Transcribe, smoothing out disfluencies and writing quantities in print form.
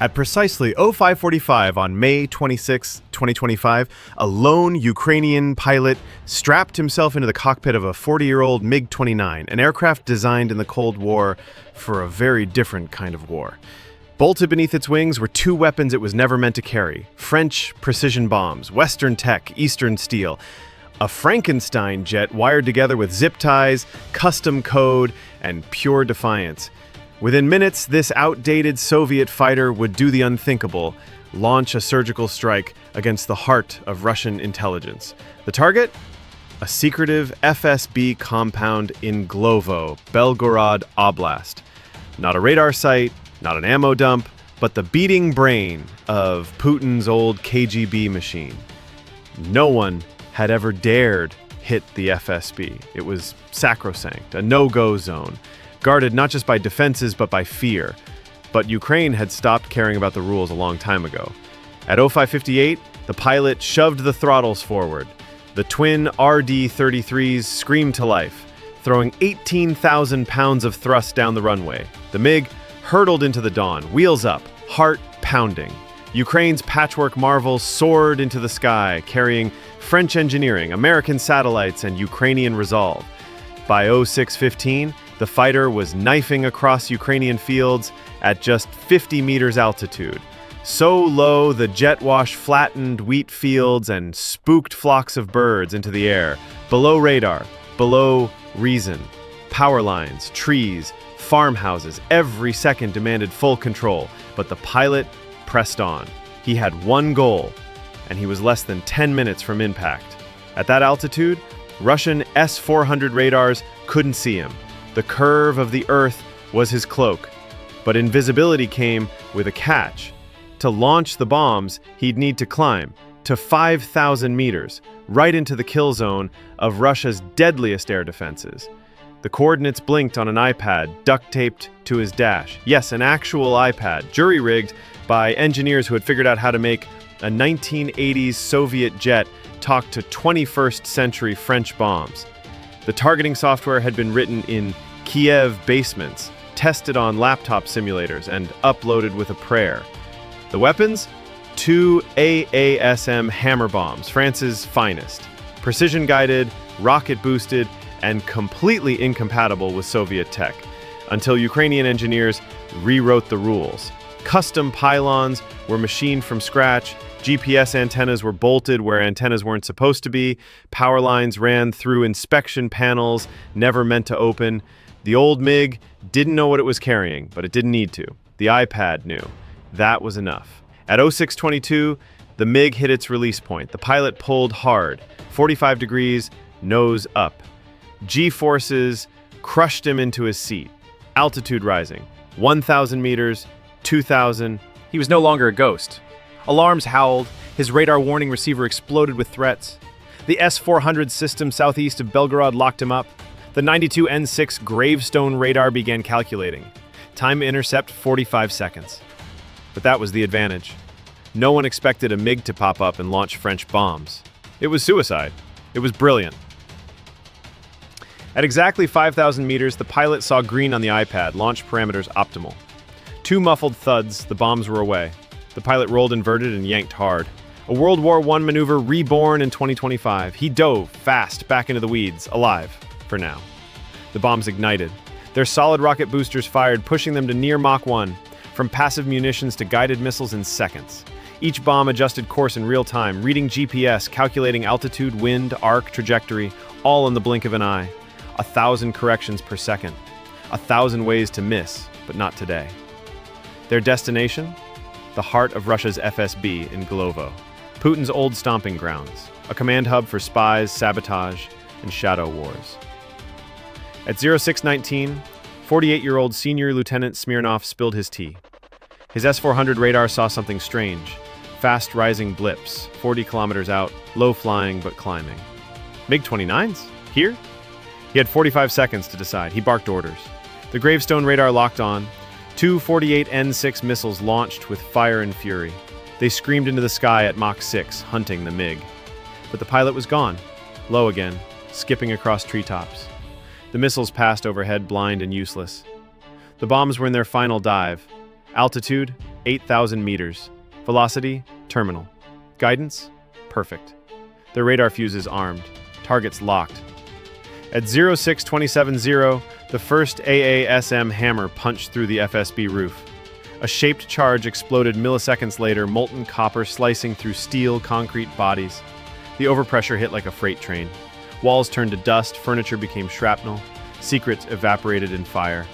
At precisely 0545 on May 26, 2025, a lone Ukrainian pilot strapped himself into the cockpit of a 40-year-old MiG-29, an aircraft designed in the Cold War for a very different kind of war. Bolted beneath its wings were two weapons it was never meant to carry: French precision bombs, Western tech, Eastern steel. A Frankenstein jet wired together with zip ties, custom code, and pure defiance. Within minutes, this outdated Soviet fighter would do the unthinkable: launch a surgical strike against the heart of Russian intelligence. The target? A secretive FSB compound in Glovo, Belgorod Oblast. Not a radar site, not an ammo dump, but the beating brain of Putin's old KGB machine. No one had ever dared hit the FSB. It was sacrosanct, a no-go zone, guarded not just by defenses but by fear. But Ukraine had stopped caring about the rules a long time ago. At 0558, the pilot shoved the throttles forward. The twin RD-33s screamed to life, throwing 18,000 pounds of thrust down the runway. The MiG hurtled into the dawn, wheels up, heart pounding. Ukraine's patchwork marvel soared into the sky, carrying French engineering, American satellites, and Ukrainian resolve. By 0615, the fighter was knifing across Ukrainian fields at just 50 meters altitude. So low, the jet wash flattened wheat fields and spooked flocks of birds into the air. Below radar, below reason. Power lines, trees, farmhouses, every second demanded full control. But the pilot pressed on. He had one goal, and he was less than 10 minutes from impact. At that altitude, Russian S-400 radars couldn't see him. The curve of the Earth was his cloak. But invisibility came with a catch. To launch the bombs, he'd need to climb to 5,000 meters, right into the kill zone of Russia's deadliest air defenses. The coordinates blinked on an iPad duct-taped to his dash. Yes, an actual iPad, jury-rigged by engineers who had figured out how to make a 1980s Soviet jet talk to 21st century French bombs. The targeting software had been written in Kiev basements, tested on laptop simulators, and uploaded with a prayer. The weapons? Two AASM Hammer bombs, France's finest. Precision-guided, rocket-boosted, and completely incompatible with Soviet tech, until Ukrainian engineers rewrote the rules. Custom pylons were machined from scratch, GPS antennas were bolted where antennas weren't supposed to be, power lines ran through inspection panels never meant to open. The old MiG didn't know what it was carrying, but it didn't need to. The iPad knew. That was enough. At 0622, the MiG hit its release point. The pilot pulled hard, 45 degrees, nose up. G-forces crushed him into his seat. Altitude rising, 1,000 meters, 2,000. He was no longer a ghost. Alarms howled, his radar warning receiver exploded with threats. The S-400 system southeast of Belgorod locked him up. The 92 N6 gravestone radar began calculating. Time to intercept 45 seconds. But that was the advantage. No one expected a MiG to pop up and launch French bombs. It was suicide. It was brilliant. At exactly 5,000 meters, the pilot saw green on the iPad, launch parameters optimal. Two muffled thuds, the bombs were away. The pilot rolled inverted and yanked hard. A World War I maneuver reborn in 2025. He dove fast back into the weeds, alive, for now. The bombs ignited. Their solid rocket boosters fired, pushing them to near Mach 1, from passive munitions to guided missiles in seconds. Each bomb adjusted course in real time, reading GPS, calculating altitude, wind, arc, trajectory, all in the blink of an eye. 1,000 corrections per second. 1,000 ways to miss, but not today. Their destination? The heart of Russia's FSB in Glovo, Putin's old stomping grounds, a command hub for spies, sabotage, and shadow wars. At 0619, 48-year-old Senior Lieutenant Smirnov spilled his tea. His S-400 radar saw something strange. Fast-rising blips, 40 kilometers out, low-flying but climbing. MiG-29s? Here? He had 45 seconds to decide. He barked orders. The gravestone radar locked on. Two 48 N6 missiles launched with fire and fury. They screamed into the sky at Mach 6, hunting the MiG. But the pilot was gone, low again, skipping across treetops. The missiles passed overhead, blind and useless. The bombs were in their final dive. Altitude, 8,000 meters. Velocity, terminal. Guidance, perfect. Their radar fuse is armed. Targets locked. At 06270, the first AASM Hammer punched through the FSB roof. A shaped charge exploded milliseconds later, molten copper slicing through steel, concrete bodies. The overpressure hit like a freight train. Walls turned to dust, furniture became shrapnel. Secrets evaporated in fire.